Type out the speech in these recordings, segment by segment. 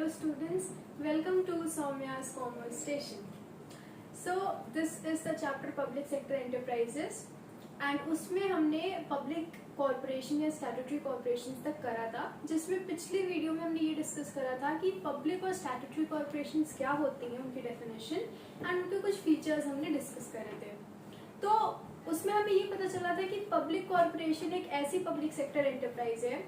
Hello students, welcome to Soumya's Commerce Station. So this is the chapter Public Sector Enterprises and उसमें हमने public corporation या statutory corporation तक करा था, जिसमें पिछली वीडियो में हमने ये डिस्कस करा था कि पब्लिक और स्टैट्यूटरी कॉरपोरेशन क्या होती हैं, उनकी डेफिनेशन एंड उनके कुछ फीचर्स हमने डिस्कस करे थे। तो उसमें हमें ये पता चला था कि पब्लिक कॉरपोरेशन एक ऐसी पब्लिक सेक्टर एंटरप्राइज है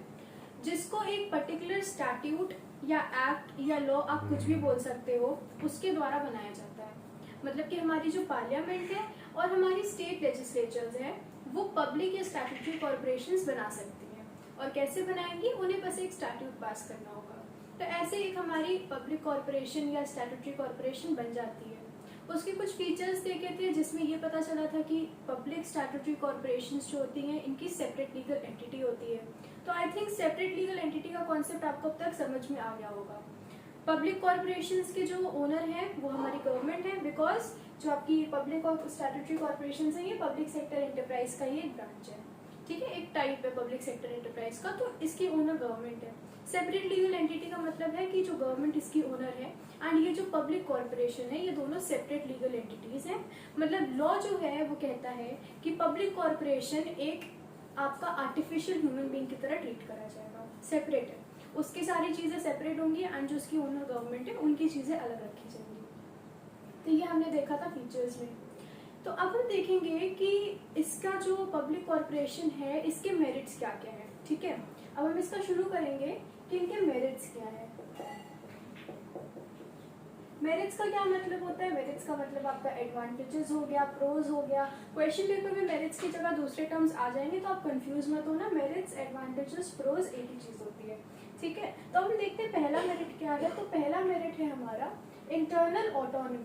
जिसको एक पर्टिकुलर स्टैट्यूट या एक्ट या लॉ, आप कुछ भी बोल सकते हो, उसके द्वारा बनाया जाता है। मतलब कि हमारी जो पार्लियामेंट है और हमारी स्टेट लेजिस्लेचर्स है वो पब्लिक या स्टैट्यूटरी कॉरपोरेशंस बना सकती हैं। और कैसे बनाएंगी, उन्हें बस एक स्टैट्यूट पास करना होगा। तो ऐसे एक हमारी पब्लिक कॉरपोरेशन या स्टैट्यूटरी कॉरपोरेशन बन जाती है। उसके कुछ फीचर्स देखे थे जिसमें ये पता चला था कि पब्लिक स्टैट्यूटरी कॉरपोरेशंस जो होती हैं इनकी सेपरेट लीगल एंटिटी होती है। तो I think separate legal entity का कॉन्सेप्ट आपको अब तक समझ में आ गया होगा। पब्लिक कॉरपोरेशंस के जो ओनर हैं वो हमारी गवर्नमेंट है, बिकॉज जो आपकी पब्लिक और स्टैट्यूटरी कॉरपोरेशंस हैं ये पब्लिक सेक्टर एंटरप्राइज का ही एक ब्रांच है। ठीक है, एक टाइप है पब्लिक सेक्टर एंटरप्राइज का, तो इसकी ओनर गवर्नमेंट है। सेपरेट लीगल एंटिटी का मतलब है कि जो गवर्नमेंट इसकी ओनर है एंड ये जो पब्लिक कॉरपोरेशन है ये दोनों सेपरेट लीगल एंटिटीज हैं। मतलब लॉ जो है वो कहता है कि पब्लिक कॉरपोरेशन एक आपका आर्टिफिशियल ह्यूमन बीइंग की तरह ट्रीट करा जाएगा, सेपरेट है, उसकी सारी चीजें सेपरेट होंगी एंड जो उसकी ओनर गवर्नमेंट है उनकी चीजें अलग रखी जाएंगी। तो ये हमने देखा था फीचर्स में। तो अब हम देखेंगे कि इसका जो पब्लिक कॉरपोरेशन है इसके मेरिट्स क्या क्या है। ठीक है, अब हम इसका शुरू करेंगे कि इनके मेरिट्स क्या है। मेरिट्स का क्या मतलब होता है? मेरिट्स का मतलब आपका एडवांटेजेस हो गया, प्रोज हो गया। क्वेश्चन पेपर में मेरिट्स की जगह दूसरे टर्म्स आ जाएंगे तो आप कंफ्यूज मत होना। मेरिट्स, एडवांटेजेस, प्रोज एक ही चीज होती है। ठीक है, तो हम देखते हैं पहला मेरिट क्या है। तो पहला मेरिट है हमारा इंटरनल ऑटोनॉमी।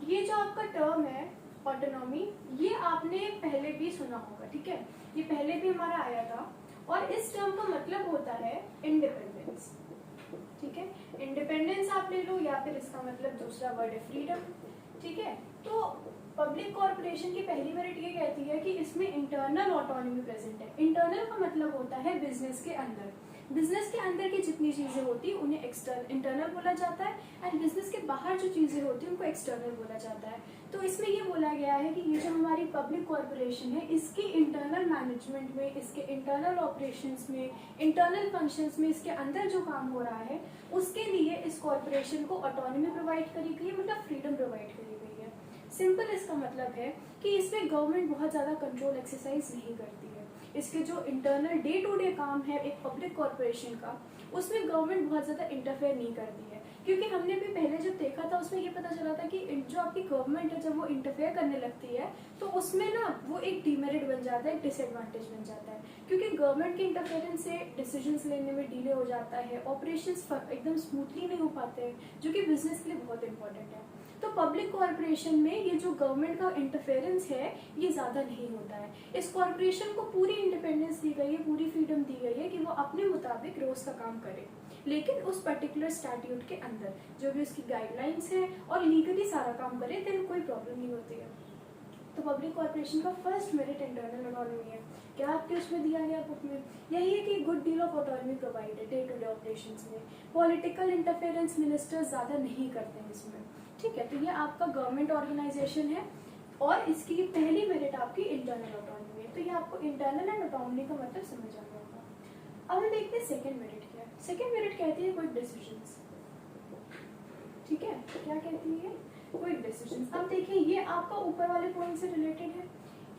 ये जो आपका टर्म है ऑटोनॉमी, ये आपने पहले भी सुना होगा। ठीक है, ये पहले भी हमारा आया था और इस टर्म का मतलब होता है इंडिपेंडेंस। ठीक है, इंडिपेंडेंस आप ले लो या फिर इसका मतलब दूसरा वर्ड है फ्रीडम। ठीक है, तो पब्लिक कॉरपोरेशन की पहली मेरिट ये कहती है कि इसमें इंटरनल ऑटोनॉमी प्रेजेंट है। इंटरनल का मतलब होता है बिजनेस के अंदर। बिजनेस के अंदर की जितनी चीजें होती है उन्हें इंटरनल बोला जाता है एंड बिजनेस के बाहर जो चीजें होती है उनको एक्सटर्नल बोला जाता है। तो इसमें ये बोला गया है कि ये जो हमारी पब्लिक कॉरपोरेशन है इसकी इंटरनल मैनेजमेंट में, इसके इंटरनल ऑपरेशंस में, इंटरनल फंक्शंस में, इसके अंदर जो काम हो रहा है उसके लिए इस कॉरपोरेशन को ऑटोनॉमी प्रोवाइड करी गई है, मतलब फ्रीडम प्रोवाइड करी गई है। सिंपल इसका मतलब है कि इसमें गवर्नमेंट बहुत ज्यादा कंट्रोल एक्सरसाइज नहीं करती है। इसके जो इंटरनल डे टू डे काम है एक पब्लिक कॉरपोरेशन का, उसमें गवर्नमेंट बहुत ज्यादा इंटरफेयर नहीं करती है। क्योंकि हमने भी पहले जब देखा था उसमें ये पता चला था कि जो आपकी गवर्नमेंट है जब वो इंटरफेयर करने लगती है तो उसमें ना वो एक डीमेरिट बन जाता है, एक डिसएडवांटेज बन जाता है। क्योंकि गवर्नमेंट के इंटरफेरेंस से डिसीजंस लेने में डिले हो जाता है, ऑपरेशंस एकदम स्मूथली नहीं हो पाते हैं, जो कि बिजनेस के लिए बहुत इंपॉर्टेंट है। तो पब्लिक कॉरपोरेशन में ये जो गवर्नमेंट का इंटरफेरेंस है ये ज्यादा नहीं होता है। इस कॉरपोरेशन को पूरी इंडिपेंडेंस दी गई है, पूरी फ्रीडम दी गई है कि वो अपने मुताबिक रोज का काम करे, लेकिन उस पर्टिकुलर स्टैट्यूट के अंदर जो भी उसकी गाइडलाइंस है और लीगली सारा काम करे, देन कोई प्रॉब्लम नहीं होती है। तो पब्लिक कॉरपोरेशन का फर्स्ट मेरिट इंटरनल ऑटोनॉमी है। क्या आपके उसमें दिया गया बुक में? यही है कि good deal of autonomy provided day to day operations में। पॉलिटिकल इंटरफेरेंस मिनिस्टर्स ज्यादा नहीं करते हैं इसमें। ठीक है, तो ये आपका गवर्नमेंट ऑर्गेनाइजेशन है और इसकी पहली मेरिट आपकी इंटरनल ऑटोनॉमी है। तो ये आपको इंटरनल एंड ऑटोनॉमी का मतलब समझ आ गया होगा। अब हम देखते हैं सेकेंड मेरिट क्या है। सेकेंड मेरिट कहती है क्विक डिसीजंस। ठीक है, क्या कहती है? Quick decisions. अब देखिए ये आपका ऊपर वाले पॉइंट से रिलेटेड है।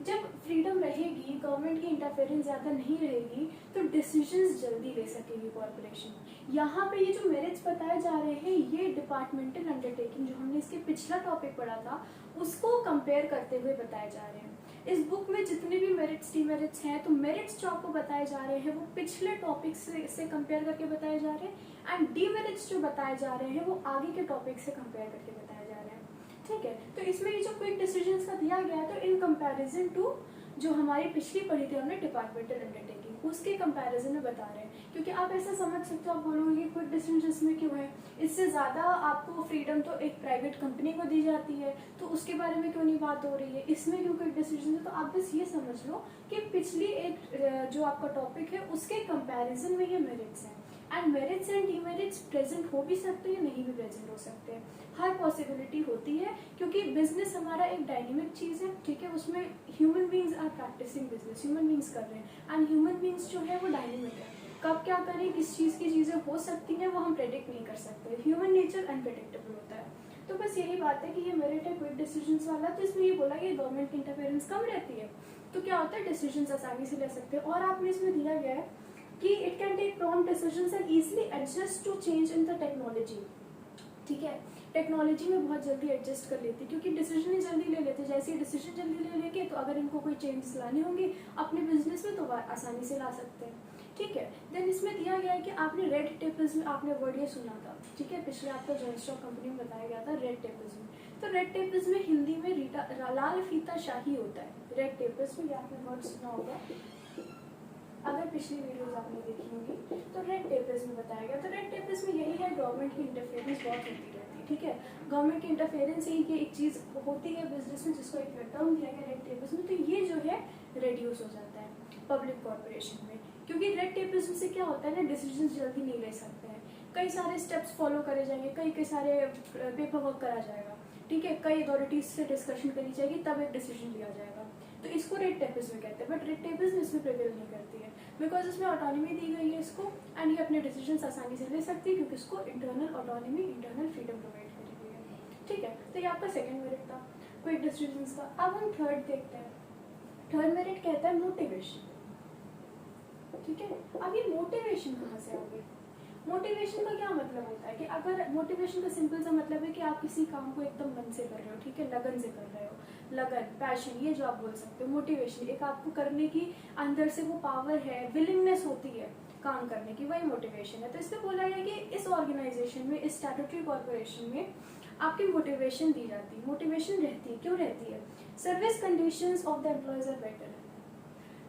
जब फ्रीडम रहेगी, गवर्नमेंट की इंटरफेरेंस ज्यादा नहीं रहेगी तो डिसीजंस जल्दी ले सकेगी कॉर्पोरेशन। यहाँ पे ये जो मेरिट्स बताए जा रहे हैं ये डिपार्टमेंटल अंडरटेकिंग, जो हमने इसके पिछला टॉपिक पढ़ा था उसको कंपेयर करते हुए बताए जा रहे हैं। इस बुक में जितने भी मेरिट्स डीमेरिट्स हैं, तो मेरिट्स जो आपको बताए जा रहे हैं वो पिछले टॉपिक से कंपेयर करके बताए जा रहे हैं एंड डीमेरिट्स जो बताए जा रहे हैं वो आगे के टॉपिक से कंपेयर करके बताए जा रहे हैं। ठीक है, तो इसमें ये जो क्विक डिसीजंस का दिया गया है तो इन कंपैरिजन टू जो हमारी पिछली पढ़ी थी हमने डिपार्टमेंटल अंडरटेकिंग, उसके कंपैरिजन में बता रहे हैं। क्योंकि आप ऐसा समझ सकते हो, आप बोलोगे क्विक डिसीजंस में क्यों है, इससे ज़्यादा आपको फ्रीडम तो एक प्राइवेट कंपनी को दी जाती है, तो उसके बारे में क्यों नहीं बात हो रही है, इसमें क्यों क्विक डिसीजन है। तो आप बस ये समझ लो कि पिछली एक जो आपका टॉपिक है उसके कंपैरिजन में ये मेरिट्स हैं। And merits and demerits present हो भी सकते हैं, नहीं भी प्रेजेंट हो सकते हैं, हर पॉसिबिलिटी होती है। क्योंकि बिजनेस हमारा एक डायनेमिक चीज़ है, ठीक है, उसमें human beings are practising business, human beings कर रहे हैं, एंड ह्यूमन बींग्स जो है वो डायनेमिक है। कब क्या करें, किस चीज़ की चीज़ें हो सकती हैं वो हम प्रेडिक्ट नहीं कर सकते, ह्यूमन नेचर अनप्रेडिक्टेबल होता है। तो बस यही बात है कि ये मेरिट है क्विक डिसीजंस वाला। तो इसमें ये बोला कि गवर्नमेंट की इंटरफेरेंस कम रहती है, तो क्या होता है, डिसीजंस आसानी से ले सकते हैं। और आपने इसमें दिया गया है कि it can take prompt decisions and easily adjust to change in the technology, ठीक है, टेक्नोलॉजी में बहुत जल्दी एडजस्ट कर लेती है, क्योंकि डिसीजन ही जल्दी ले लेते हैं। जैसे ही डिसीजन जल्दी ले लेंगे तो अगर इनको कोई चेंजेस लाने होंगे अपने बिजनेस में तो आसानी से ला सकते हैं, ठीक है। देन इसमें दिया गया है कि आपने रेड टेपिज्म में आपने वर्ड ये सुना था, ठीक है, पिछले आपका जॉइंट स्टॉक कंपनी में बताया गया था रेड टेपिज्म। तो रेड टेपिज्म में हिंदी में लाल फीता शाही होता है, रेड टेपिज्म, ये आपने वर्ड सुना होगा अगर पिछली वीडियोस आपने देखी होगी। तो रेड टेपिज्म में बताया गया, तो रेड टेपिज्म में यही है, गवर्नमेंट की इंटरफेरेंस बहुत होती रहती है, ठीक है, गवर्नमेंट की इंटरफेरेंस ही की एक चीज़ होती है बिजनेस में, जिसको एक टर्म दिया गया रेड टेपिज्म में। तो ये जो है रिड्यूस हो जाता है पब्लिक कॉर्पोरेशन में, क्योंकि रेड टेपिज्म से क्या होता है ना, डिसीजन जल्दी नहीं ले सकते हैं, कई सारे स्टेप्स फॉलो करे जाएंगे, कई सारे पेपर वर्क करा जाएगा, ठीक है, कई अथॉरिटीज से डिस्कशन करी जाएगी, तब एक डिसीजन लिया जाएगा। तो इसको रेड टेपिज्म कहते हैं। बट रेड टेपिज्म इसमें प्रिवेल नहीं करती है, बिकॉज इसमें ऑटोनॉमी दी गई है इसको, एंड ये अपने डिसीजन आसानी से ले सकती है, क्योंकि इसको internal autonomy, internal freedom provide करी गई है, ठीक है। तो ये आपका सेकंड मेरिट था क्विक डिसीजंस का। अब हम थर्ड देखते हैं। थर्ड मेरिट कहता है मोटिवेशन, ठीक है। अब ये मोटिवेशन कहाँ से आ गई? मोटिवेशन का क्या मतलब होता है कि अगर मोटिवेशन का सिंपल सा मतलब है कि आप किसी काम को एकदम मन से कर रहे हो, ठीक है, लगन से कर रहे हो, लगन, पैशन, ये जो आप बोल सकते हो। मोटिवेशन एक आपको करने की अंदर से वो पावर है, विलिंगनेस होती है काम करने की, वही मोटिवेशन है। तो इसमें बोला गया कि इस ऑर्गेनाइजेशन में, इस स्टैट्यूटरी कॉर्पोरेशन में आपकी मोटिवेशन दी जाती है। मोटिवेशन रहती है, क्यों रहती है? Service conditions of the employees are better.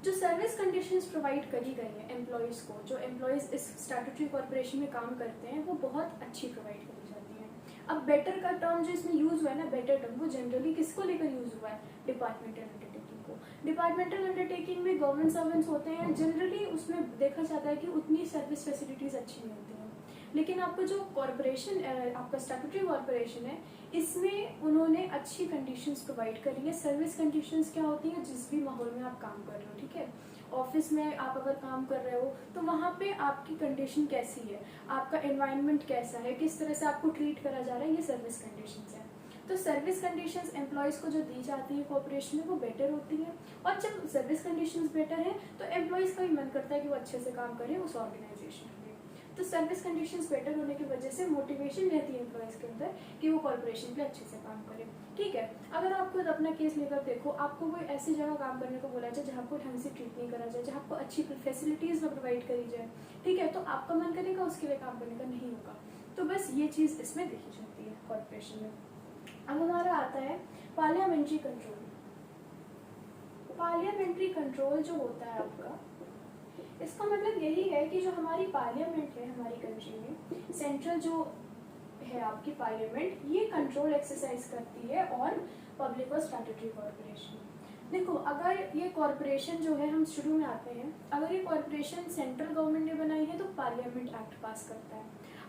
जो सर्विस कंडीशंस प्रोवाइड करी गई है एम्प्लॉयज़ को, जो एम्प्लॉयज़ इस स्टैट्यूटरी कॉर्पोरेशन में काम करते हैं, वो बहुत अच्छी प्रोवाइड करी जाती है। अब बेटर का टर्म जो इसमें यूज़ हुआ है ना, बेटर टर्म, वो जनरली किसको लेकर यूज़ हुआ है? डिपार्टमेंटल अंडरटेकिंग को। डिपार्टमेंटल अंडरटेकिंग में गवर्नमेंट सर्वेंट्स होते हैं, जनरली उसमें देखा जाता है कि उतनी सर्विस फैसिलिटीज़ अच्छी नहीं होती हैं। लेकिन आपको जो कॉर्पोरेशन, आपका स्टैट्यूटरी कॉर्पोरेशन है, इसमें उन्होंने अच्छी कंडीशंस प्रोवाइड करी है। सर्विस कंडीशंस क्या होती हैं? जिस भी माहौल में आप काम कर रहे हो, ठीक है, ऑफिस में आप अगर काम कर रहे हो तो वहाँ पे आपकी कंडीशन कैसी है, आपका एनवायरनमेंट कैसा है, किस तरह से आपको ट्रीट करा जा रहा है, ये सर्विस कंडीशंस है। तो सर्विस कंडीशंस एम्प्लॉयज़ को जो दी जाती है कॉर्पोरेशन में, वो बेटर होती है। और जब सर्विस कंडीशंस बेटर है तो एम्प्लॉयज़ का भी मन करता है कि वो अच्छे से काम करें उस ऑर्गेनाइजेशन में। तो सर्विस कंडीशंस बेटर होने की वजह से मोटिवेशन रहती है एम्प्लॉयज़ के अंदर कि वो कॉर्पोरेशन पे अच्छे से काम करें, ठीक है। अगर आप खुद अपना केस लेकर देखो, आपको कोई ऐसी जगह काम करने को बोला जाए जहाँ आपको ढंग से ट्रीट नहीं करा जाए, जहाँ आपको अच्छी फैसिलिटीज़ प्रोवाइड करी जाए, ठीक है, तो आपका मन करेगा उसके लिए काम करने का, नहीं होगा। तो बस ये चीज़ इसमें देखी जाती है कॉर्पोरेशन में। अब हमारा आता है पार्लियामेंट्री कंट्रोल। पार्लियामेंट्री कंट्रोल जो होता है आपका, इसका मतलब यही है कि जो हमारी पार्लियामेंट है हमारी कंट्री में, सेंट्रल जो है आपकी पार्लियामेंट, ये कंट्रोल एक्सरसाइज करती है और पब्लिक और स्टैट्यूटरी कॉर्पोरेशन। देखो, अगर ये कॉर्पोरेशन जो है, हम शुरू में आते हैं, अगर ये कॉर्पोरेशन सेंट्रल गवर्नमेंट ने बनाई है तो पार्लियामेंट एक्ट पास करता है।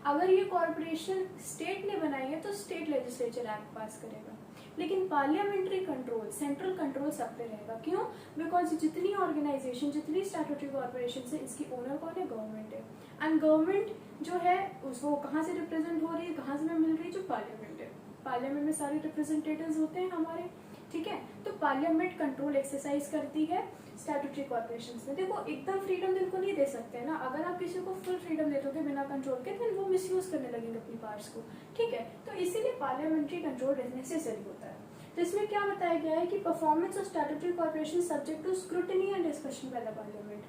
अगर ये कॉर्पोरेशन स्टेट ने बनाई है तो स्टेट लेजिस्लेचर एक्ट पास करेगा। लेकिन पार्लियामेंट्री कंट्रोल, सेंट्रल कंट्रोल सब पे रहेगा। क्यों? बिकॉज जितनी ऑर्गेनाइजेशन, जितनी स्टैट्यूटरी कॉर्पोरेशन है, इसकी ओनर कौन है? गवर्नमेंट है। एंड गवर्नमेंट जो है उसको कहाँ से रिप्रेजेंट हो रही है, कहाँ से मिल रही है? जो पार्लियामेंट है। पार्लियामेंट में सारे रिप्रेजेंटेटिव्स होते हैं हमारे, ठीक है। तो पार्लियामेंट कंट्रोल एक्सरसाइज करती है स्टैट्यूटरी कॉर्पोरेशन में। देखो, एकदम फ्रीडम दिल को नहीं दे सकते ना। अगर आप किसी को फुल फ्रीडम दे दोगे बिना कंट्रोल के, तो वो मिसयूज करने लगेंगे अपनी पावर्स को, ठीक है। तो इसीलिए पार्लियामेंट्री कंट्रोल नेसेसरी होता है। तो इसमें क्या बताया गया है कि performance of statutory corporation subject to scrutiny and discussion by the parliament,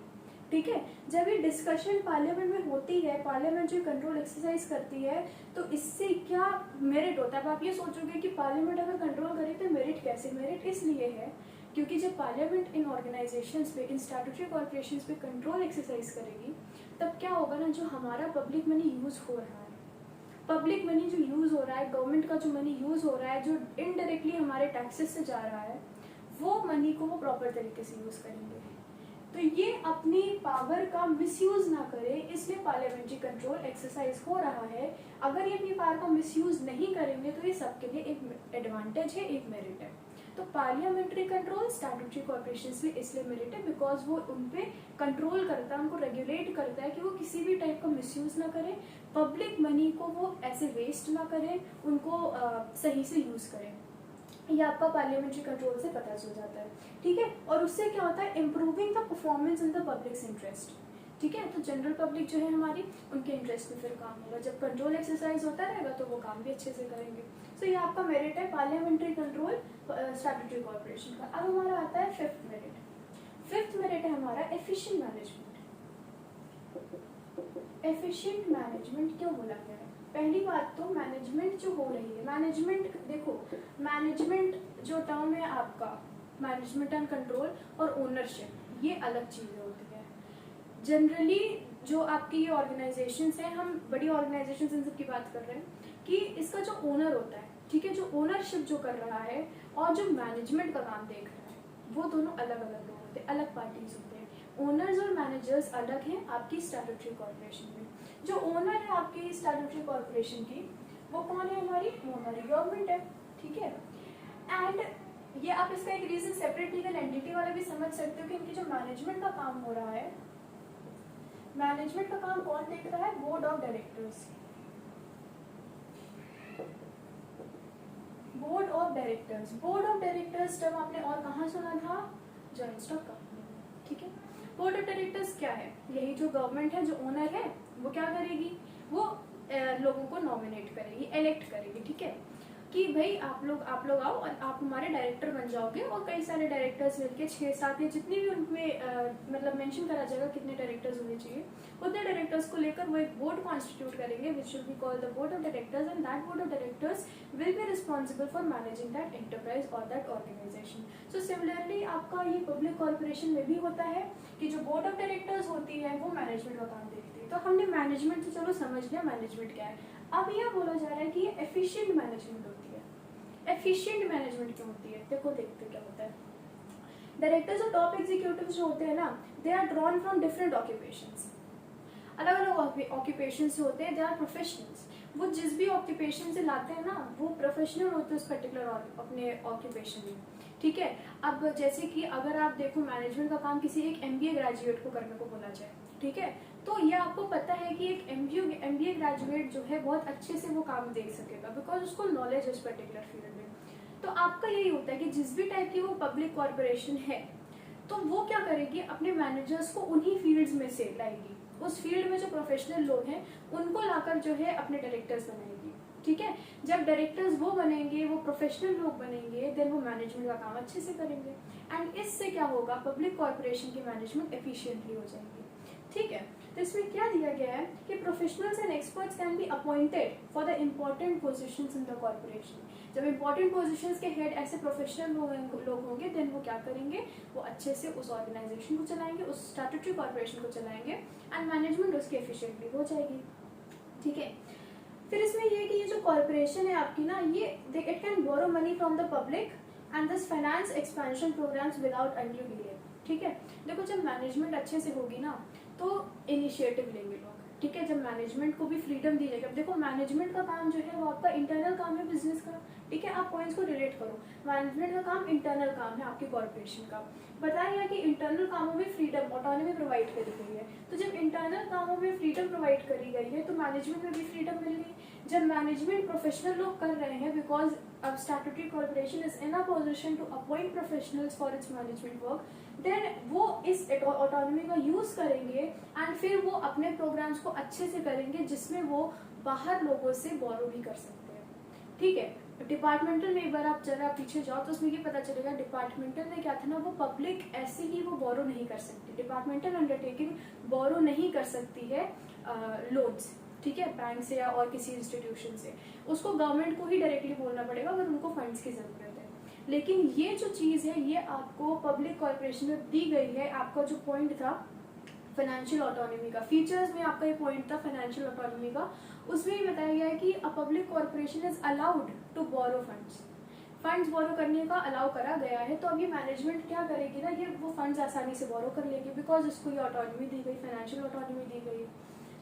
ठीक है। जब ये डिस्कशन पार्लियामेंट में होती है, पार्लियामेंट जो कंट्रोल एक्सरसाइज करती है, तो इससे क्या मेरिट होता है? अब आप ये सोचोगे कि पार्लियामेंट अगर कंट्रोल करे तो मेरिट कैसे? मेरिट इसलिए है क्योंकि जब पार्लियामेंट इन ऑर्गेनाइजेशंस पे, इन स्टैट्यूटरी कॉर्पोरेशंस पे कंट्रोल एक्सरसाइज करेगी, तब क्या होगा ना, जो हमारा पब्लिक मनी यूज़ हो रहा है, पब्लिक मनी जो यूज़ हो रहा है, गवर्नमेंट का जो मनी यूज़ हो रहा है, जो इनडायरेक्टली हमारे टैक्सेस से जा रहा है, वो मनी को वो प्रॉपर तरीके से यूज़ करेंगे। तो ये अपनी पावर का मिसयूज ना करे, इसलिए पार्लियामेंट्री कंट्रोल एक्सरसाइज हो रहा है। अगर ये अपनी पावर का मिसयूज नहीं करेंगे तो ये सबके लिए एक एडवांटेज है, एक मेरिट है। तो पार्लियामेंट्री कंट्रोल स्टैट्यूटरी कॉर्पोरेशंस भी इसलिए मेरिट है बिकॉज वो उन पे कंट्रोल करता है, उनको रेगुलेट करता है कि वो किसी भी टाइप का मिसयूज ना करें, पब्लिक मनी को वो ऐसे वेस्ट ना करें, उनको सही से यूज करें। ये आपका पार्लियामेंट्री कंट्रोल से पता चल जाता है, ठीक है। और उससे क्या होता है, improving the performance in the publics interest, ठीक है। तो जनरल पब्लिक जो है हमारी, उनके इंटरेस्ट में फिर काम होगा। जब कंट्रोल एक्सरसाइज होता रहेगा तो वो काम भी अच्छे से करेंगे। सो ये आपका मेरिट है पार्लियामेंट्री कंट्रोल स्टैट्यूटरी कॉर्पोरेशन का। अब हमारा आता है फिफ्थ मेरिट। फिफ्थ मेरिट है हमारा एफिशिएंट मैनेजमेंट। एफिशिएंट मैनेजमेंट क्यों बोला गया है? पहली बात तो मैनेजमेंट जो हो रही है, मैनेजमेंट देखो, मैनेजमेंट जो टर्म है आपका, मैनेजमेंट एंड कंट्रोल और ओनरशिप, ये अलग चीजें होती है। जनरली जो आपकी ये ऑर्गेनाइजेशंस हैं, हम बड़ी ऑर्गेनाइजेशंस इन सब की बात कर रहे हैं, कि इसका जो ओनर होता है, ठीक है, जो ओनरशिप जो कर रहा है और जो मैनेजमेंट का काम देख रहा है, वो दोनों अलग अलग लोग होते हैं, अलग पार्टीज होते हैं। ओनर्स और मैनेजर्स अलग हैं आपकी स्टैट्यूटरी कॉर्पोरेशन में। जो ओनर है आपकी स्टैट्यूटरी कॉर्पोरेशन की, वो कौन है? हमारी हमारी गवर्नमेंट है, ठीक है। एंड ये आप इसका एक रीजन सेपरेट लीगल एंटिटी वाला भी समझ सकते हो कि इनकी जो मैनेजमेंट का काम हो रहा है, मैनेजमेंट का काम कौन देख रहा है? Board of directors. Board of directors, board of directors जब आपने और कहाँ सुना था? जॉइंट स्टॉक कंपनी, ठीक है। बोर्ड ऑफ डायरेक्टर्स क्या है? यही जो गवर्नमेंट है, जो ओनर है, वो क्या करेगी? वो लोगों को नॉमिनेट करेगी, इलेक्ट करेगी, ठीक है, कि भाई आप लोग आओ और आप हमारे डायरेक्टर बन जाओगे। और कई सारे डायरेक्टर्स मिलके 6-7 या जितने भी उनमें मतलब मेंशन करा जाएगा कितने डायरेक्टर्स होने चाहिए, उतने डायरेक्टर्स को लेकर वो एक बोर्ड कॉन्स्टिट्यूट करेंगे, which should be called the board of directors, and that board of directors will be responsible for managing that enterprise और दैट ऑर्गेनाइजेशन। सो सिमिलरली आपका ये पब्लिक कॉर्पोरेशन में भी होता है कि जो बोर्ड ऑफ डायरेक्टर्स होती है वो मैनेजमेंट का काम देखती है। तो हमने मैनेजमेंट तो चलो समझ लिया मैनेजमेंट क्या है। अब यह बोला जा रहा है कि ये एफिशिएंट मैनेजमेंट होती है। एफिशिएंट मैनेजमेंट क्यों होती है? देखो देखते क्या होता है। डायरेक्टर्स और टॉप एग्जीक्यूटिव्स जो होते हैं ना, they are drawn from different occupations. अलग अलग ऑक्यूपेशन से होते हैं, दे आर प्रोफेशनल्स। वो जिस भी ऑक्यूपेशन से लाते हैं ना, वो प्रोफेशनल होते हैं उस पर्टिकुलर अपने ऑक्यूपेशन में, ठीक है। अब जैसे कि अगर आप देखो मैनेजमेंट का काम किसी एक MBA ग्रेजुएट को करने को बोला जाए, ठीक है, तो ये आपको पता है कि एक MBA ग्रेजुएट जो है बहुत अच्छे से वो काम देख सकेगा, बिकॉज उसको नॉलेज है उस पर्टिकुलर फील्ड में। तो आपका यही होता है कि जिस भी टाइप की वो पब्लिक कॉर्पोरेशन है, तो वो क्या करेगी, अपने मैनेजर्स को उन्हीं फील्ड्स में से लाएगी, उस फील्ड में जो प्रोफेशनल लोग हैं उनको लाकर जो है अपने डायरेक्टर्स बनाएगी, ठीक है। जब डायरेक्टर्स वो बनेंगे, वो प्रोफेशनल लोग बनेंगे, देन वो मैनेजमेंट का काम अच्छे से करेंगे, एंड इससे क्या होगा, पब्लिक कॉर्पोरेशन की मैनेजमेंट एफिशिएंटली हो जाएगी, ठीक है। तो इसमें क्या दिया गया है कि professionals and experts can be appointed for the important positions in the corporation. जब इम्पोर्टेंट पोजीशंस के हेड ऐसे प्रोफेशनल लोग होंगे, देन वो क्या करेंगे, वो अच्छे से उस ऑर्गेनाइजेशन को चलाएंगे, उस स्टैट्यूटरी कॉर्पोरेशन को चलाएंगे, एंड मैनेजमेंट उसकी एफिशिएंटली हो जाएगी, ठीक है। फिर इसमें ये है कि ये जो कॉर्पोरेशन है आपकी ना, ये it can borrow money from the public and this finance expansion programmes without undue delay, ठीक है। देखो जब मैनेजमेंट अच्छे से होगी ना, तो इनिशिएटिव लेंगे लोग, ठीक है। जब मैनेजमेंट को भी फ्रीडम दी जाएगी, अब देखो मैनेजमेंट का काम जो है वो आपका इंटरनल काम है बिजनेस का, ठीक है। आप पॉइंट्स को रिलेट करो, मैनेजमेंट का काम इंटरनल काम है आपकी कॉर्पोरेशन का। बताया गया कि इंटरनल कामों में फ्रीडम, ऑटोनॉमी प्रोवाइड करी गई है। तो जब इंटरनल कामों में फ्रीडम प्रोवाइड करी गई है, तो मैनेजमेंट में भी फ्रीडम मिल गई। जब मैनेजमेंट प्रोफेशनल लोग कर रहे हैं, बिकॉज अब statutory corporation is in a position to appoint professionals for its management work, then वो इस ऑटोनॉमी का यूज करेंगे एंड फिर वो अपने प्रोग्राम्स को अच्छे से करेंगे, जिसमें वो बाहर लोगों से बोरो भी कर सकते हैं, ठीक है। डिपार्टमेंटल में एक बार आप जरा पीछे जाओ तो उसमें ये पता चलेगा, डिपार्टमेंटल में क्या था ना, वो पब्लिक ऐसे ही वो बोरो नहीं कर सकती। डिपार्टमेंटल अंडरटेकिंग बोरो नहीं कर सकती है लोन्स, ठीक है, बैंक से या और किसी इंस्टीट्यूशन से। उसको गवर्नमेंट को ही डायरेक्टली बोलना पड़ेगा अगर उनको फंड्स की जरूरत है। लेकिन ये जो चीज़ है ये आपको पब्लिक कॉर्पोरेशन में दी गई है। आपका जो पॉइंट था फाइनेंशियल ऑटोनॉमी का, फीचर्स में आपका ये पॉइंट था फाइनेंशियल ऑटोनॉमी का, उसमें ये बताया गया है कि a public corporation is allowed to borrow funds borrow करने का अलाउ करा गया है। तो अब ये मैनेजमेंट क्या करेगी ना, ये वो फंड्स आसानी से बोरो कर लेगी बिकॉज उसको ये ऑटोनॉमी दी गई, फाइनेंशियल ऑटोनॉमी दी गई है।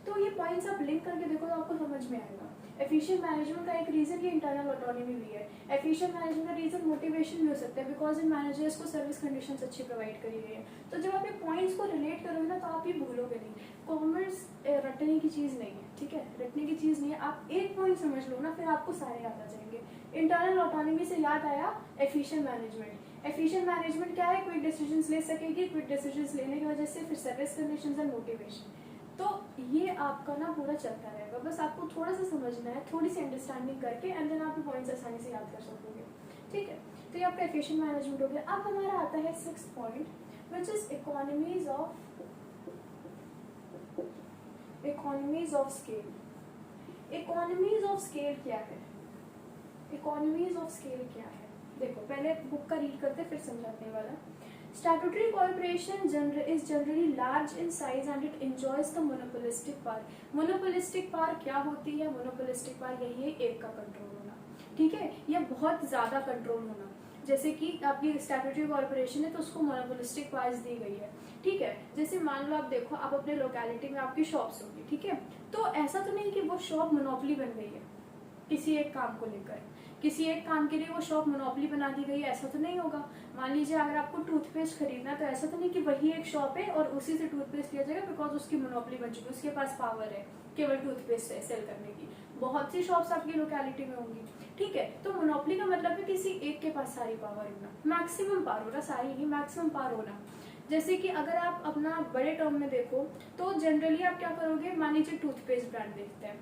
तो ये पॉइंट्स आप लिंक करके देखो तो आपको समझ में आएगा। एफिशिएंट मैनेजमेंट का एक रीजन ये इंटरनल ऑटोनॉमी भी है। एफिशिएंट मैनेजमेंट का रीजन मोटिवेशन भी हो सकता है बिकॉज इन मैनेजर्स को सर्विस कंडीशंस अच्छी प्रोवाइड करी गई है। तो जब आप ये पॉइंट्स को रिलेट करोगे ना तो आप ये भूलोगे नहीं। कॉमर्स रटने की चीज़ नहीं है, ठीक है, रटने की चीज़ नहीं है। आप एक पॉइंट समझ लो ना फिर आपको सारे याद आ जाएंगे। इंटरनल ऑटोनॉमी से याद आया एफिशिएंट मैनेजमेंट। एफिशिएंट मैनेजमेंट क्या है, क्विक डिसीजंस ले सकेगी, क्विक डिसीजंस लेने की वजह से फिर सर्विस कंडीशंस एंड मोटिवेशन। तो ये आपका ना पूरा चलता रहेगा, बस आपको थोड़ा सा समझना है, थोड़ी सी अंडरस्टैंडिंग करके एंड देन आप पॉइंट्स आसानी से याद कर सकोगे, ठीक है। तो ये आपका एफिशिएंट मैनेजमेंट हो गया। अब हमारा आता है 6th point which is economies of scale. Economies of scale क्या है? इकोनॉमीज ऑफ स्केल क्या है? देखो पहले बुक का रीड करते फिर समझाने वाला। Statutory corporation is generally large in size and it enjoys the monopolistic power. Monopolistic power क्या होती है? Monopolistic power यही है, एक का कंट्रोल होना, ठीक है, या बहुत ज्यादा कंट्रोल होना। जैसे कि आपकी स्टैट्यूटरी कॉर्पोरेशन है तो उसको मोनोपोलिस्टिक पावर्स दी गई है, ठीक है। जैसे मान लो आप देखो, आप अपने लोकेलिटी में आपकी शॉप्स होगी, ठीक है, तो ऐसा तो नहीं कि वो शॉप मोनोपोली बन गई है किसी एक काम को लेकर, किसी एक काम के लिए वो शॉप मोनोपोली बना दी गई है, ऐसा तो नहीं होगा। मान लीजिए अगर आपको टूथपेस्ट खरीदना है तो ऐसा तो नहीं कि वही एक शॉप है और उसी से टूथपेस्ट लिया जाएगा बिकॉज उसकी मोनोपोली बन चुकी है, उसके पास पावर है केवल टूथपेस्ट सेल करने की। बहुत सी शॉप्स आपकी लोकेलिटी में होंगी, ठीक है। तो मोनोपोली का मतलब है किसी एक के पास सारी पावर होना, मैक्सिमम पावर होना, सारी ही मैक्सिमम पावर होना। जैसे कि अगर आप अपना बड़े टर्म में देखो तो जनरली आप क्या करोगे, मान लीजिए टूथपेस्ट ब्रांड देखते हैं,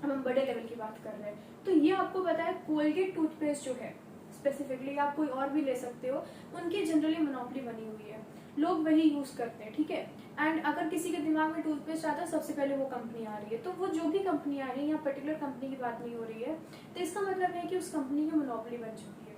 अब हम बड़े लेवल की बात कर रहे हैं, तो ये आपको पता है कोलगेट टूथपेस्ट जो है स्पेसिफिकली, आप कोई और भी ले सकते हो, उनकी जनरली मोनोपोली बनी हुई है, लोग वही यूज करते हैं, ठीक है। एंड अगर किसी के दिमाग में टूथपेस्ट आता है सबसे पहले वो कंपनी आ रही है, तो वो जो भी कंपनी आ रही है, यहाँ पर्टिकुलर कंपनी की बात नहीं हो रही है, तो इसका मतलब है कि उस कंपनी की मोनोपोली बन चुकी है,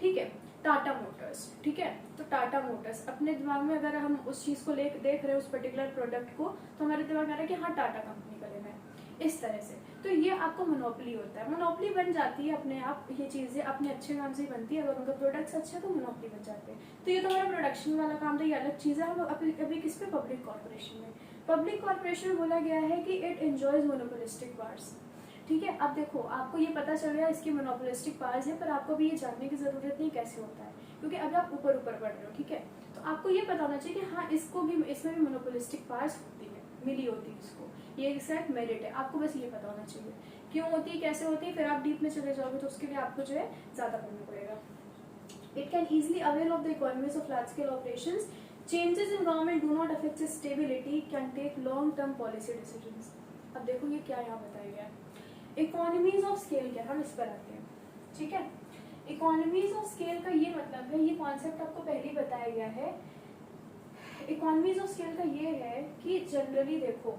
ठीक है। टाटा मोटर्स, ठीक है, तो टाटा मोटर्स अपने दिमाग में अगर हम उस चीज को देख रहे हैं उस पर्टिकुलर प्रोडक्ट को, तो हमारे दिमाग में आ रहा है कि हाँ टाटा कंपनी का लेना है, इस तरह से। तो ये आपको मोनोपोली होता है, मोनोपोली बन जाती है अपने आप, ये चीजें अपने अच्छे काम से ही बनती है, अगर उनका प्रोडक्ट्स अच्छे तो मोनोपोली बन जाते हैं। तो ये तो हमारा प्रोडक्शन वाला काम था, ये अलग चीज है। हम अभी किस पे, पब्लिक कॉर्पोरेशन में। पब्लिक कॉर्पोरेशन में बोला गया है कि इट एंजॉयज मोनोपोलिस्टिक पावर्स, ठीक है। अब देखो आपको ये पता चल गया इसकी मोनोपोलिस्टिक पावर्स है, पर आपको भी ये जानने की जरूरत नहीं कैसे होता है, क्योंकि अभी आप ऊपर ऊपर पढ़ रहे हो, ठीक है। तो आपको ये पता होना चाहिए कि हाँ इसको भी, इसमें भी मोनोपोलिस्टिक पावर्स होती है, मिली होती है इसको, ये एक मेरिट है, आपको बस ये पता होना चाहिए क्यों होती है, कैसे होती है। फिर आप डीप में चले जाओगे तो उसके लिए आपको जो है ज्यादा पढ़ना पड़ेगा। It can easily avail of the economies of large scale operations, changes in government do not affect its stability, can take long term policy decisions. अब देखो ये क्या यहाँ बताया गया है, इकोनॉमीज ऑफ स्केल क्या, हम इस पर आते हैं, ठीक है। इकोनॉमीज ऑफ स्केल का ये मतलब है, ये कॉन्सेप्ट आपको पहले ही बताया गया है। इकोनॉमीज ऑफ स्केल का ये है कि जनरली देखो,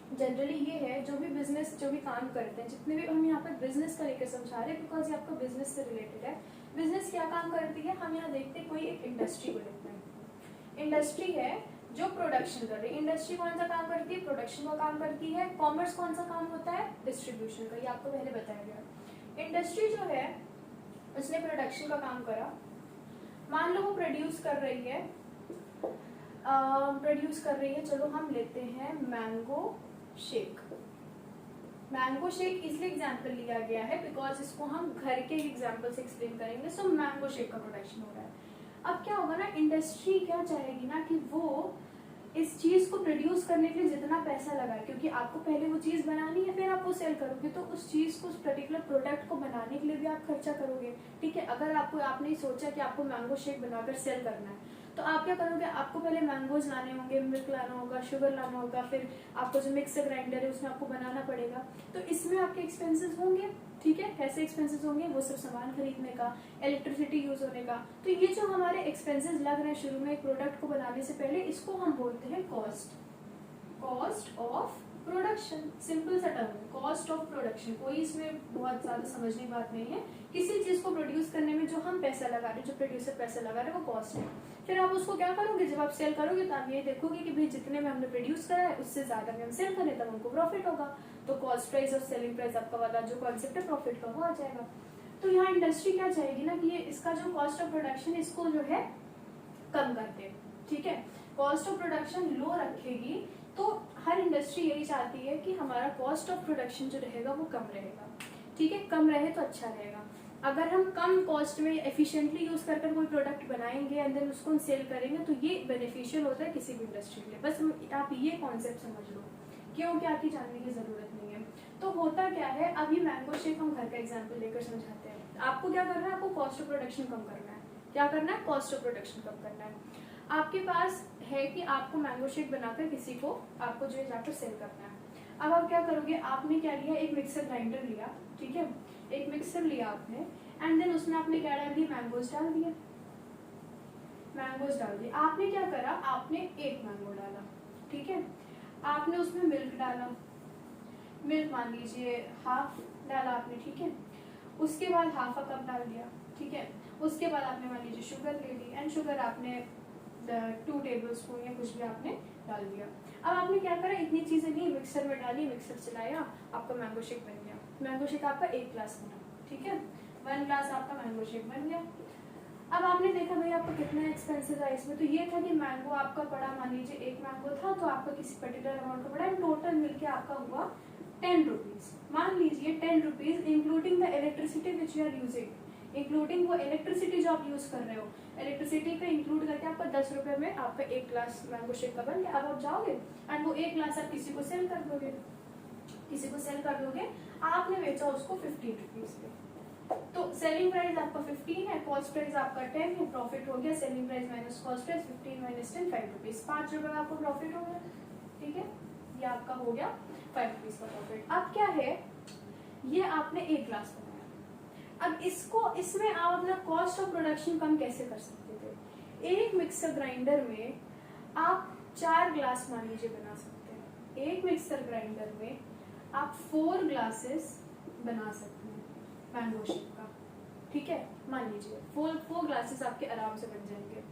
जनरली ये है जो भी बिजनेस, जो भी काम करते हैं, जितने भी हम यहाँ पर बिजनेस का लेकर समझा रहे हैं बिकॉज ये आपका बिजनेस से रिलेटेड है। बिजनेस क्या काम करती है, हम यहाँ देखते हैं कोई एक इंडस्ट्री को लेते हैं, इंडस्ट्री है जो प्रोडक्शन कर रही है। इंडस्ट्री कौन सा काम करती है, प्रोडक्शन का काम करती है। कॉमर्स कौन सा काम होता है, डिस्ट्रीब्यूशन का, ये आपको पहले बताया गया। इंडस्ट्री जो है उसने प्रोडक्शन का काम करा, मान लो वो प्रोड्यूस कर रही है, चलो हम लेते हैं मैंगो शेक। मैंगो शेक इसलिए एग्जांपल लिया गया है बिकॉज इसको हम घर के एग्जांपल से एक्सप्लेन करेंगे। सो मैंगो शेक का प्रोडक्शन हो रहा है। अब क्या होगा ना, इंडस्ट्री क्या चाहेगी ना कि वो इस चीज को प्रोड्यूस करने के लिए जितना पैसा लगाए, क्योंकि आपको पहले वो चीज बनानी है फिर आप वो सेल करोगे, तो उस चीज को, उस पर्टिकुलर प्रोडक्ट को बनाने के लिए भी आप खर्चा करोगे, ठीक है। अगर आपने सोचा कि आपको मैंगो शेक बनाकर सेल करना है तो आप क्या करोगे, आपको पहले मैंगोज लाने होंगे, मिल्क लाना होगा, शुगर लाना होगा, फिर आपको जो मिक्सर ग्राइंडर है उसमें आपको बनाना पड़ेगा, तो इसमें आपके एक्सपेंसेस होंगे, ठीक है। कैसे एक्सपेंसेस होंगे, वो सब सामान खरीदने का, इलेक्ट्रिसिटी यूज होने का। तो ये जो हमारे एक्सपेंसेस लग रहे हैं शुरू में एक प्रोडक्ट को बनाने से पहले, इसको हम बोलते हैं कॉस्ट ऑफ प्रोडक्शन, सिंपल सा टर्म है, कॉस्ट ऑफ प्रोडक्शन। कोई इसमें बहुत ज्यादा समझने की बात नहीं है। किसी चीज को प्रोड्यूस करने में जो हम पैसा लगा रहे हैं, जो प्रोड्यूसर पैसा लगा रहे हैं, वो कॉस्ट है। फिर आप उसको क्या करोगे, जब आप सेल करोगे तो आप ये देखोगे कि भाई जितने में हमने प्रोड्यूस करा है उससे ज्यादा में हम सेल करें तब हमको प्रॉफिट होगा। तो कॉस्ट प्राइस और सेलिंग प्राइस आपका वाला जो कॉन्सेप्ट है प्रॉफिट का वो आ जाएगा। तो यहाँ इंडस्ट्री क्या चाहेगी ना कि ये इसका जो कॉस्ट ऑफ प्रोडक्शन इसको जो है कम कर दे, ठीक है, कॉस्ट ऑफ प्रोडक्शन लो रखेगी। तो हर इंडस्ट्री यही चाहती है कि हमारा कॉस्ट ऑफ प्रोडक्शन जो रहेगा वो कम रहेगा, ठीक है, कम रहे तो अच्छा रहेगा। अगर हम कम कॉस्ट में एफिशिएंटली यूज कर कोई प्रोडक्ट बनाएंगे एंड देन उसको हम सेल करेंगे तो ये बेनिफिशियल होता है किसी भी इंडस्ट्री के लिए। बस आप ये कॉन्सेप्ट समझ लो, क्यों क्या की जानने की जरूरत नहीं है। तो होता क्या है, अभी मैंगो शेक हम घर का एग्जाम्पल लेकर समझाते हैं। आपको क्या करना है, आपको कॉस्ट ऑफ प्रोडक्शन कम करना है। क्या करना है, कॉस्ट ऑफ प्रोडक्शन कम करना है। आपके पास है कि आपको मैंगो शेक बनाकर किसी को आपको जो है जाकर सेल करना है। अब आप क्या करोगे, आपने क्या लिया, एक मिक्सर ग्राइंडर लिया, ठीक है, एक मिक्सर लिया आपने एंड देन उसमें आपने क्या डाल दिया, मैंगोज डाल दिया, मैंगोज डाल दिए। आपने क्या करा, आपने एक मैंगो डाला, ठीक है, आपने उसमें मिल्क डाला, मिल्क मान लीजिए हाफ डाला आपने, ठीक है, उसके बाद हाफ अ कप डाल दिया, ठीक है, उसके बाद आपने मान लीजिए शुगर ले ली एंड शुगर आपने 2 टेबल स्पून या कुछ भी आपने डाल दिया। अब आपने क्या करा, इतनी चीजें नहीं, मिक्सर में डाली, मिक्सर चलाया, आपका मैंगो शेक बन गया। मैंगो शेक आपका 1 ग्लास बना, ठीक है, 1 ग्लास आपका मैंगो शेक बन गया। अब आपने देखा भाई आपको कितना एक्सपेंसिव है इसमें, तो ये था कि मैंगो आपका पड़ा, मान लीजिए 1 मैंगो था तो आपका किसी पर्टिकुलर अमाउंट का पड़ा एंड टोटल मिलके आपका हुआ 10 रुपीज। मान लीजिए 10 rupees including the electricity which you are using, including वो इलेक्ट्रिसिटी जो आप यूज कर रहे हो, इलेक्ट्रिसिटी का इंक्लूड करके आपका 10 रुपए में आपका 1 ग्लास मैंगो शेक का बन गया। अब आप जाओगे एंड वो 1 ग्लास आप किसी को सेल कर दोगे, किसी को सेल कर दोगे, आपने बेचा उसको 15 रुपीज पे। तो सेलिंग प्राइस आपका 15 है, कॉस्ट प्राइस आपका 10 है, प्रॉफिट हो गया selling price minus cost price 15 minus 10 5 rupees, 5 रुपए का आपको प्रॉफिट हो गया, ठीक है, ये आपका हो गया 5 रुपीज का प्रॉफिट। अब क्या है, ये आपने 1 ग्लास बनाया। अब इसको, इसमें आप अपना कॉस्ट ऑफ प्रोडक्शन कम कैसे कर सकते थे, एक मिक्सर ग्राइंडर में आप 4 ग्लास मान लीजिए बना सकते हैं, एक मिक्सर ग्राइंडर में आप 4 ग्लासेस बना सकते हैं मैंगो शेक का, ठीक है, मान लीजिए 4 ग्लासेस आपके आराम से बन जाएंगे।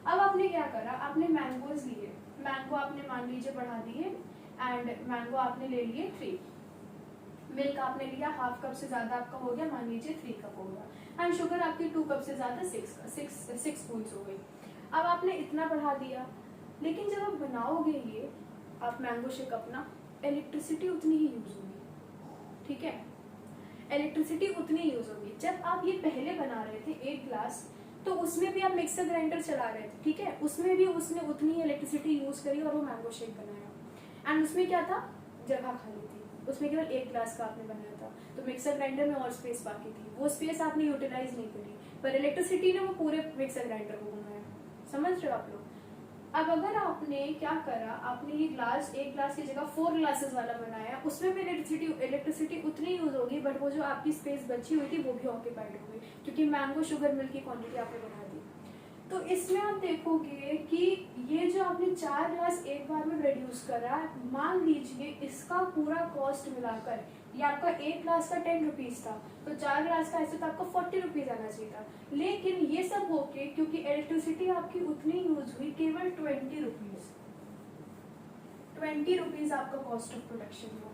अब आपने क्या करा, आपने मैंगोज लिए, मैंगो आपने मान लीजिए बढ़ा दिए एंड मैंगो आपने ले लिए 3, मिल्क आपने लिया हाफ कप से ज्यादा आपका हो गया, मान लीजिए 3 कप हो गया एंड शुगर आपकी 2 कप से ज्यादा 6 स्पून हो गई। अब आपने इतना बढ़ा दिया, लेकिन जब आप बनाओगे ये आप मैंगो शेक अपना, इलेक्ट्रिसिटी उतनी ही यूज होगी, ठीक है, इलेक्ट्रिसिटी उतनी यूज होगी। जब आप ये पहले बना रहे थे 1 ग्लास तो उसमें भी आप मिक्सर ग्राइंडर चला रहे थे, ठीक है, उसमें भी उसने उतनी इलेक्ट्रिसिटी यूज करी और वो मैंगो शेक बनाया एंड उसमें क्या था, जगह खाली थी, उसमें केवल 1 ग्लास का आपने बनाया था, तो मिक्सर ग्राइंडर में और स्पेस बाकी थी, वो स्पेस आपने यूटिलाइज नहीं करी, पर इलेक्ट्रिसिटी ने वो पूरे मिक्सर ग्राइंडर को घुमाया। समझ रहे हो आप लोग। अब अगर आपने क्या करा, आपने ये ग्लास 1 ग्लास की जगह 4 ग्लासेस वाला बनाया, उसमें भी इलेक्ट्रिसिटी उतनी यूज होगी, बट वो जो आपकी स्पेस बची हुई थी वो भी ऑक्यूपाइड हो गई, क्योंकि मैंगो शुगर मिल्क की क्वांटिटी आपने बढ़ा दी। तो इसमें आप देखोगे कि ये जो आपने 4 ग्लास एक बार में प्रोड्यूस करा, मान लीजिए इसका पूरा कॉस्ट मिलाकर ये आपका 1 ग्लास का 10 रुपीज था, तो 4 ग्लास का ऐसे तो आपको 40 रुपीज आना चाहिए था, लेकिन ये सब होके क्योंकि इलेक्ट्रिसिटी आपकी उतनी यूज हुई केवल 20 रुपीज, 20 रुपीज आपका कॉस्ट ऑफ प्रोडक्शन हुआ,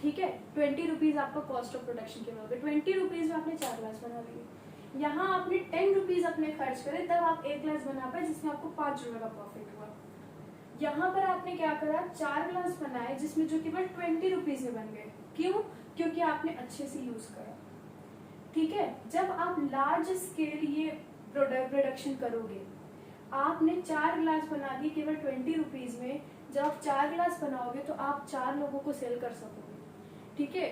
ठीक है, 20 रुपीज आपका कॉस्ट ऑफ प्रोडक्शन के हुआ, 20 रुपीज में आपने 4 ग्लास बना लिए। यहाँ आपने 10 रुपीज अपने खर्च करे तब आप 1 ग्लास बना पाए जिसमें आपको 5 रुपए का प्रॉफिट हुआ। यहाँ पर आपने क्या करा, 4 ग्लास बनाए जिसमें जो केवल 20 रुपीज में बन गए। क्यों? क्योंकि आपने अच्छे से यूज करा, ठीक है। जब आप लार्ज स्केल ये प्रोडक्शन करोगे, आपने 4 ग्लास बना दी केवल 20 रुपीज में, जब आप 4 ग्लास बनाओगे तो आप 4 लोगों को सेल कर सकोगे, ठीक है।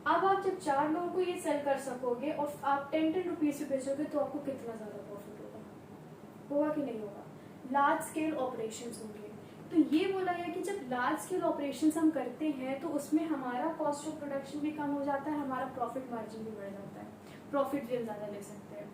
अब आप जब 4 लोगों को ये सेल कर सकोगे और आप 10 रुपीज से बेचोगे तो आपको कितना ज्यादा प्रॉफिट होगा कि नहीं होगा। लार्ज स्केल ऑपरेशंस होंगे, तो ये बोला गया कि जब लार्ज स्केल ऑपरेशंस हम करते हैं तो उसमें हमारा कॉस्ट ऑफ प्रोडक्शन भी कम हो जाता है, हमारा प्रॉफिट मार्जिन भी बढ़ जाता है, प्रॉफिट भी हम ज्यादा ले सकते हैं।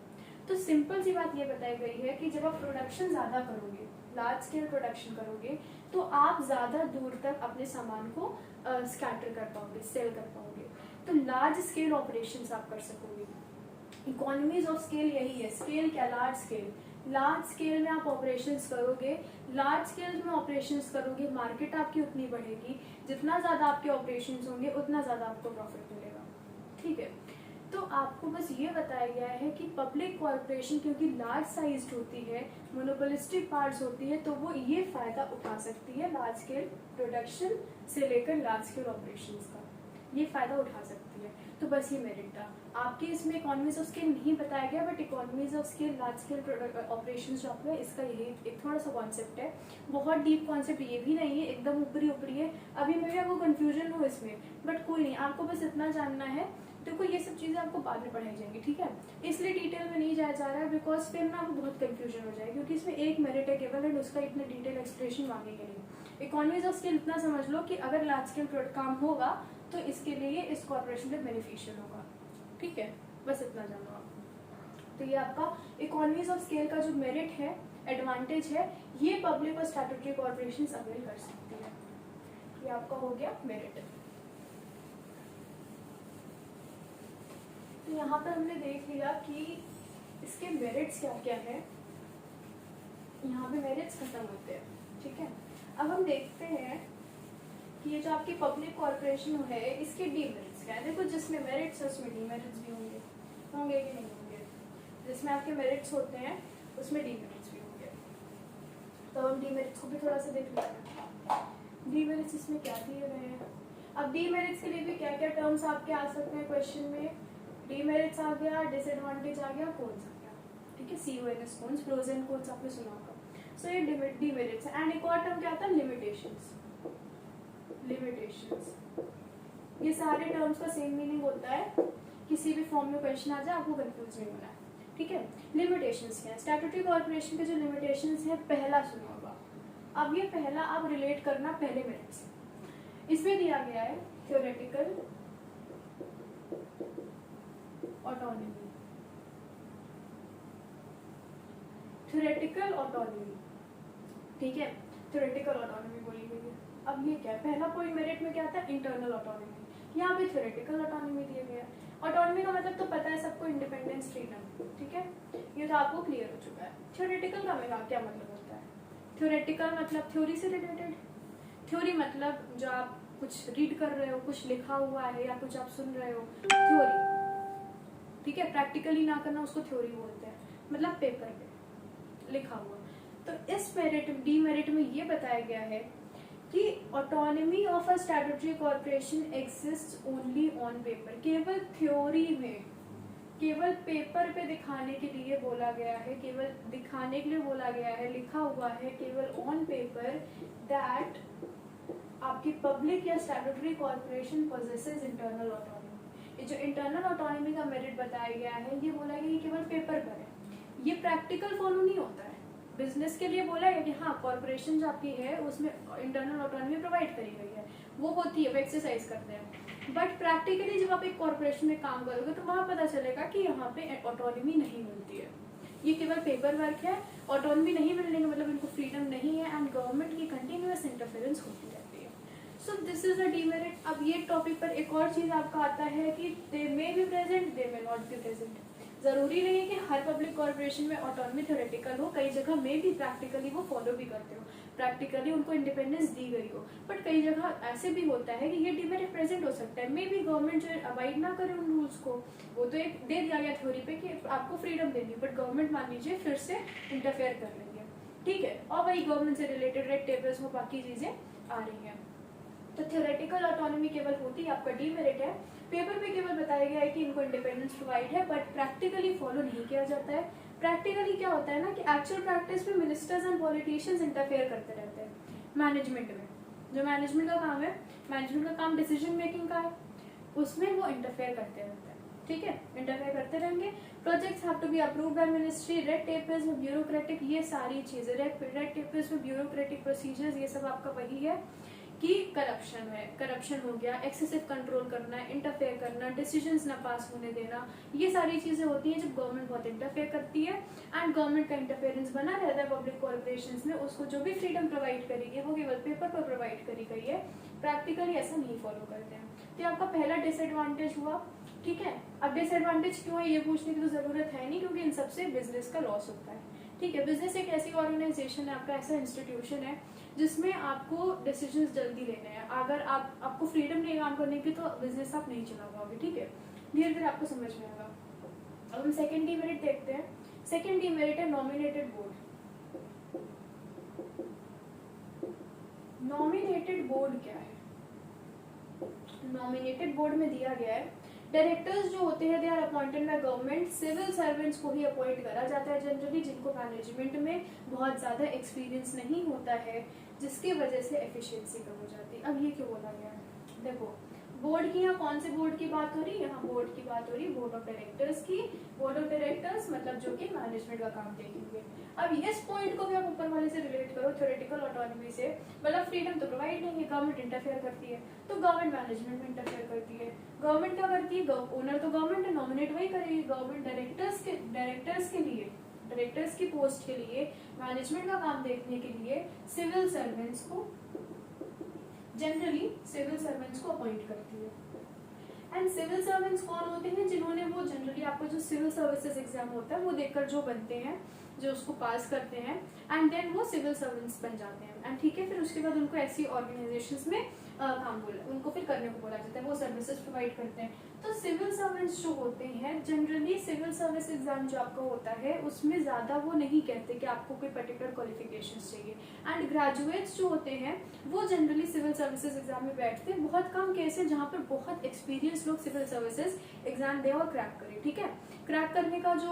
तो सिंपल सी बात ये बताई गई है कि जब आप प्रोडक्शन ज़्यादा करोगे, लार्ज स्केल प्रोडक्शन करोगे, तो आप ज़्यादा दूर तक अपने सामान को स्कैटर कर पाओगे, सेल कर पाओगे, तो लार्ज स्केल ऑपरेशंस आप कर सकोगे। इकोनॉमीज ऑफ स्केल यही है। स्केल क्या? Large scale. लार्ज स्केल में आप ऑपरेशंस करोगे, लार्ज स्केल में ऑपरेशंस करोगे, मार्केट आपकी उतनी बढ़ेगी, जितना ज़्यादा आपके ऑपरेशंस होंगे उतना ज़्यादा आपको प्रॉफिट मिलेगा। ठीक है, तो आपको बस ये बताया गया है कि पब्लिक कॉर्पोरेशन क्योंकि लार्ज साइज्ड होती है, मोनोपोलिस्टिक पार्ट्स होती है, तो वो ये फ़ायदा उठा सकती है लार्ज स्केल प्रोडक्शन से लेकर लार्ज स्केल ऑपरेशंस का, ये फ़ायदा उठा सकती है। तो बस ये मेरिट था। आपके इसमें इकोनॉमीज ऑफ स्केल नहीं बताया गया, but economies of scale large scale operation जो आपका इसका यही एक थोड़ा सा कॉन्सेप्ट है। बहुत डीप कॉन्सेप्ट ये भी नहीं है, एकदम ऊपरी ऊपरी है। अभी मेरे आपको कन्फ्यूजन हो इसमें, बट कोई नहीं, आपको बस इतना जानना है। देखो ये सब चीज़ें आपको बाद में पढ़ाई जाएंगी, ठीक है, इसलिए डिटेल में नहीं जाया जा रहा है, बिकॉज फिर ना आपको बहुत कन्फ्यूजन हो जाएगी, क्योंकि इसमें एक मेरिट है केवल एंड उसका इतना डिटेल एक्सप्लेनेशन मांगेंगे नहीं। इकोनॉमीज ऑफ स्केल इतना समझ लो कि अगर लार्ज स्केल काम होगा तो इसके लिए इस कॉर्पोरेशन में बेनिफिशियल होगा। ठीक है, बस इतना जानो आप। तो ये आपका इकोनॉमीज ऑफ स्केल का जो मेरिट है, एडवांटेज है, ये पब्लिक और स्टैट्यूटरी कॉर्पोरेशंस अवेल कर सकती है। ये आपका हो गया मेरिट। तो यहाँ पर हमने देख लिया कि इसके मेरिट्स क्या क्या है। यहाँ पे मेरिट्स खत्म होते हैं, ठीक है। अब हम देखते हैं कि ये जो आपकी पब्लिक कॉर्पोरेशन है इसके डीमेरिट्स क्या है। देखो जिसमें मेरिट्स है उसमें डीमेरिट्स भी होंगे, होंगे कि नहीं होंगे। जिसमें आपके मेरिट्स होते हैं उसमें डीमेरिट्स भी होंगे। तो हम डीमेरिट्स को भी थोड़ा सा देख लेते हैं। डीमेरिट्स इसमें क्या दिए गए हैं। अब डीमेरिट्स के लिए भी क्या क्या टर्म्स आपके आ सकते हैं क्वेश्चन में। डीमेरिट्स आ गया, डिसएडवांटेज आ गया, कॉन्स आ गया, ठीक है। CONS cons, pros and cons आपने सुना होगा। सो ये डीमेरिट्स है। एंड एक और टर्म क्या आता है, लिमिटेशंस। लिमिटेशंस, ये सारे टर्म्स का सेम मीनिंग होता है। किसी भी फॉर्म में क्वेश्चन आ जाए आपको कंफ्यूज नहीं होना है, ठीक है। लिमिटेशंस क्या है, स्टैट्यूटरी कॉर्पोरेशन के जो लिमिटेशंस है पहला सुना होगा। अब ये पहला आप रिलेट करना पहले मेरिट से। इसमें दिया गया है थ्योरेटिकल ऑटोनॉमी। थ्योरेटिकल ऑटोनॉमी, ठीक है, थ्योरेटिकल ऑटोनॉमी बोली गई है। अब ये क्या है, पहला पॉइंट मेरिट में क्या आता है, इंटरनल ऑटोनॉमी। यहाँ पे थ्योरेटिकल ऑटोनॉमी दिया गया है। ऑटोनॉमी का मतलब तो पता है सबको, इंडिपेंडेंस, फ्रीडम, ठीक है, ये तो आपको क्लियर हो चुका है। थ्योरेटिकल का क्या मतलब होता है। थ्योरेटिकल मतलब थ्योरी से रिलेटेड। थ्योरी मतलब जो आप कुछ रीड कर रहे हो, कुछ लिखा हुआ है या कुछ आप सुन रहे हो, थ्योरी, ठीक है। प्रैक्टिकली ना करना उसको थ्योरी बोलते हैं, मतलब पेपर पे लिखा हुआ। तो इस मेरिट डीमेरिट में ये बताया गया है कि autonomy of a statutory corporation exist only on paper. केवल थ्योरी में, केवल पेपर पे दिखाने के लिए बोला गया है, केवल दिखाने के लिए बोला गया है, लिखा हुआ है केवल ऑन पेपर दैट आपकी पब्लिक या statutory corporation possesses internal autonomy. ये जो इंटरनल ऑटोनॉमी का मेरिट बताया गया है ये बोला गया कि केवल पेपर पर है, ये प्रैक्टिकल फॉलो नहीं होता है। बिजनेस के लिए बोला है कि हाँ कॉर्पोरेशन जो आपकी है उसमें इंटरनल ऑटोनॉमी प्रोवाइड करी गई है, वो होती है, वो एक्सरसाइज करते हैं। बट प्रैक्टिकली जब आप एक कॉर्पोरेशन में काम करोगे तो वहाँ पता चलेगा कि यहाँ पे ऑटोनॉमी नहीं मिलती है, ये केवल पेपर वर्क है। ऑटोनॉमी नहीं मिलने का मतलब इनको फ्रीडम नहीं है एंड गवर्नमेंट की कंटिन्यूअस इंटरफेरेंस होती रहती है। So this is a demerit. अब ये टॉपिक पर एक और चीज आपका आता है कि they may be present, they may not be present. जरूरी नहीं है कि हर पब्लिक कॉर्पोरेशन में ऑटोनॉमी थ्योरेटिकल हो, कई जगह में भी प्रैक्टिकली वो फॉलो भी करते हो, प्रैक्टिकली उनको इंडिपेंडेंस दी गई हो, बट कई जगह ऐसे भी होता है कि ये डीमेरिट प्रेजेंट हो सकता है। मे बी गवर्नमेंट जो अवॉइड ना करे उन रूल्स को, वो तो एक दे दिया गया थ्योरी पे कि आपको फ्रीडम देनी है, बट गवर्नमेंट मान लीजिए फिर से इंटरफेयर कर लेंगे, ठीक है, और वही गवर्नमेंट से रिलेटेड रेड टेबल्स में बाकी चीजें आ रही हैं। तो थ्योरेटिकल ऑटोनॉमी केवल होती है आपका डीमेरिट है। पेपर पे केवल बताया गया है कि इनको इंडिपेंडेंस प्रोवाइड है, बट प्रैक्टिकली फॉलो नहीं किया जाता है। प्रैक्टिकली क्या होता है ना कि एक्चुअल प्रैक्टिस में मिनिस्टर्स एंड पॉलिटिशियंस इंटरफेयर करते रहते हैं मैनेजमेंट में। जो मैनेजमेंट का काम है, मैनेजमेंट का काम डिसीजन मेकिंग का है, उसमें वो इंटरफेयर करते रहते हैं, ठीक है, इंटरफेयर करते रहेंगे। Projects have to be approved by ministry. Red tapers में ब्यूरोक्रेटिक, ये सारी चीजें रेड टेपर्स में ब्यूरोक्रेटिक प्रोसीजर्स, ये सब आपका वही है कि करप्शन हो गया, एक्सेसिव कंट्रोल करना, इंटरफेयर करना, डिसीजंस ना पास होने देना, ये सारी चीजें होती हैं जब गवर्नमेंट बहुत इंटरफेयर करती है। एंड गवर्नमेंट का इंटरफेरेंस बना रहता है पब्लिक कॉर्पोरेशंस में, उसको जो भी फ्रीडम प्रोवाइड करी गई वो केवल पेपर पर प्रोवाइड करी गई है, प्रैक्टिकली ऐसा नहीं फॉलो करते हैं। तो आपका पहला डिसएडवांटेज हुआ, ठीक है। अब डिसएडवांटेज क्यों है ये पूछने की तो जरूरत है नहीं, क्योंकि इन सबसे बिजनेस का लॉस होता है, ठीक है। बिजनेस एक ऐसी ऑर्गेनाइजेशन है, आपका ऐसा इंस्टीट्यूशन है जिसमें आपको डिसीजंस जल्दी लेने हैं। अगर आपको फ्रीडम नहीं काम करने की तो बिजनेस आप नहीं चला पाओगे, ठीक है। धीरे धीरे आपको समझ में आएगा। अब हम सेकंड डीमेरिट देखते हैं। सेकंड डीमेरिट है नॉमिनेटेड बोर्ड। नॉमिनेटेड बोर्ड क्या है? नॉमिनेटेड बोर्ड में दिया गया है डायरेक्टर्स जो होते हैं they are appointed by government, civil servants को ही अपॉइंट करा जाता है जनरली, जिनको मैनेजमेंट में बहुत ज्यादा एक्सपीरियंस नहीं होता है, जिसकी वजह से एफिशिएंसी कम हो जाती है। अब ये क्यों बोला गया है? देखो बोर्ड की, यहाँ कौन से बोर्ड की बात हो रही है? यहाँ बोर्ड की बात हो रही है बोर्ड ऑफ डायरेक्टर्स की। बोर्ड ऑफ डायरेक्टर्स मतलब जो कि मैनेजमेंट का काम देखेंगे। अब इस पॉइंट को भी आप ऊपर वाले से रिलेट करो थ्योरेटिकल ऑटोनॉमी से, मतलब फ्रीडम तो प्रोवाइड नहीं है, गवर्नमेंट इंटरफेयर करती है, तो गवर्नमेंट मैनेजमेंट में इंटरफेयर करती है। गवर्नमेंट क्या करती है? ओनर तो गवर्नमेंट है, नॉमिनेट वही करेगी। गवर्नमेंट डायरेक्टर्स की पोस्ट के लिए, मैनेजमेंट का काम देखने के लिए सिविल सर्वेंट्स को, जनरली सिविल सर्वेंट्स को अपॉइंट करती है। एंड सिविल सर्वेंट्स कौन होते हैं? जिन्होंने वो जनरली आपका जो सिविल सर्विसेज एग्जाम होता है वो देकर जो बनते हैं, जो उसको पास करते हैं, एंड देन वो सिविल सर्वेंट्स बन जाते हैं। एंड ठीक है, फिर उसके बाद उनको ऐसी ऑर्गेनाइजेशंस में उनको फिर करने को बोला जाता है, वो सर्विसेज प्रोवाइड करते हैं। तो सिविल सर्वेंट्स जो होते हैं जनरली, सिविल सर्विस एग्जाम जो आपका होता है उसमें ज्यादा वो नहीं कहते कि आपको कोई पर्टिकुलर क्वालिफिकेशंस चाहिए। एंड ग्रेजुएट्स जो होते हैं वो जनरली सिविल सर्विसेज एग्जाम में बैठते हैं। बहुत कम केस है जहाँ पर बहुत एक्सपीरियंस लोग सिविल सर्विसेज एग्जाम दे और क्रैक करें, ठीक है। क्रैक करने का जो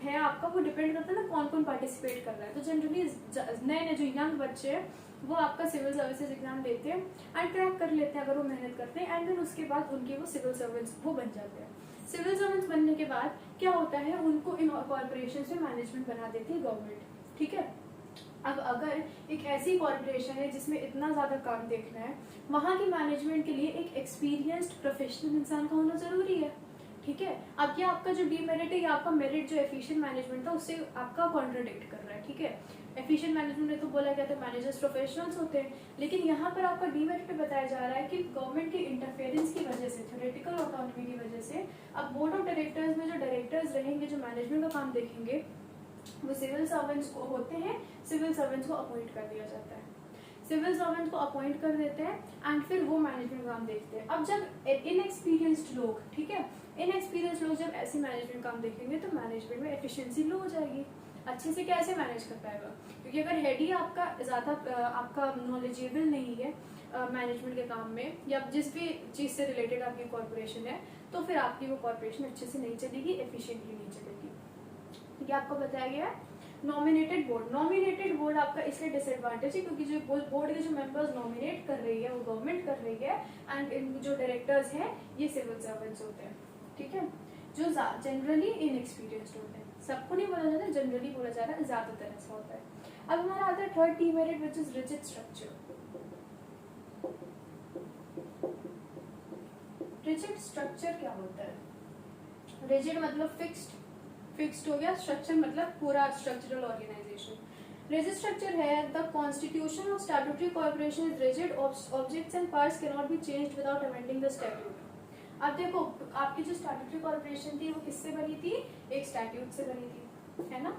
है आपका वो डिपेंड करता है ना कौन कौन पार्टिसिपेट कर रहा है। तो जनरली नए नए जो यंग बच्चे हैं वो आपका सिविल सर्विसेज एग्जाम देते हैं एंड क्रैक कर लेते हैं अगर वो मेहनत करते हैं, एंड देन उसके बाद उनके वो सिविल सर्वेंट्स वो बन जाते हैं। सिविल सर्वेंट्स बनने के बाद क्या होता है, उनको इन कॉर्पोरेशन में मैनेजमेंट बना देती है गवर्नमेंट, ठीक है। अब अगर एक ऐसी कॉर्पोरेशन है जिसमें इतना ज्यादा काम देखना है, वहां की मैनेजमेंट के लिए एक एक्सपीरियंस्ड प्रोफेशनल इंसान का होना जरूरी है, ठीक है। अब ये आपका जो डीमेरिट है, ये आपका मेरिट जो एफिशिएंट मैनेजमेंट था उससे आपका कॉन्ट्राडिक्ट कर रहा है, ठीक है। एफिशिएंट मैनेजमेंट में तो बोला गया था मैनेजर्स प्रोफेशनल्स होते हैं, लेकिन यहाँ पर आपका डीमेरिट पे बताया जा रहा है कि गवर्नमेंट की इंटरफेरेंस की वजह से, थ्योरेटिकल ऑटोनॉमी की वजह से, अब बोर्ड ऑफ डायरेक्टर्स में जो डायरेक्टर्स रहेंगे, जो मैनेजमेंट का काम देखेंगे, वो सिविल सर्वेंट्स को होते हैं। सिविल सर्वेंट्स को अपॉइंट कर दिया जाता है, सिविल सर्वेंट को अपॉइंट कर देते हैं एंड फिर वो मैनेजमेंट काम देखते हैं। अब जब इनएक्सपीरियंस्ड लोग, ठीक है, इनएक्सपीरियंस्ड लोग जब ऐसे मैनेजमेंट काम देखेंगे तो मैनेजमेंट में एफिशिएंसी लो हो जाएगी। अच्छे से कैसे मैनेज कर पाएगा? क्योंकि अगर हेड ही आपका ज्यादा आपका नॉलेजेबल नहीं है मैनेजमेंट के काम में, या जिस भी चीज से रिलेटेड आपकी कॉर्पोरेशन है, तो फिर आपकी वो कॉर्पोरेशन अच्छे से नहीं चलेगी, एफिशिएंटली नहीं चलेगी। ठीक है, आपको बताया गया है। नॉमिनेटेड बोर्ड, नॉमिनेटेड बोर्ड आपका इसलिए डिसएडवांटेज है क्योंकि जो बोर्ड के जो मेंबर्स नॉमिनेट कर रही है वो गवर्नमेंट कर रही है, एंड जो डायरेक्टर्स हैं ये सिविल सर्वेंट्स होते हैं, ठीक है, जो जनरली इनएक्सपीरियंस्ड होते हैं। सबको नहीं बोला जाता, जनरली बोला जा रहा है, ज्यादातर ऐसा होता है। अब हमारा आता है third demerit which is rigid structure. Rigid structure क्या होता है? रिजिड मतलब फिक्स्ड हो गया, स्ट्रक्चर मतलब पूरा स्ट्रक्चरल ऑर्गेनाइजेशन। रिजिड स्ट्रक्चर है the constitution of statutory corporation is rigid, objects and parts can not be changed without amending the statute. अब देखो आपकी जो स्टैट्यूटरी कॉर्पोरेशन थी वो किससे बनी थी? एक स्टैट्यूट से बनी थी, है ना।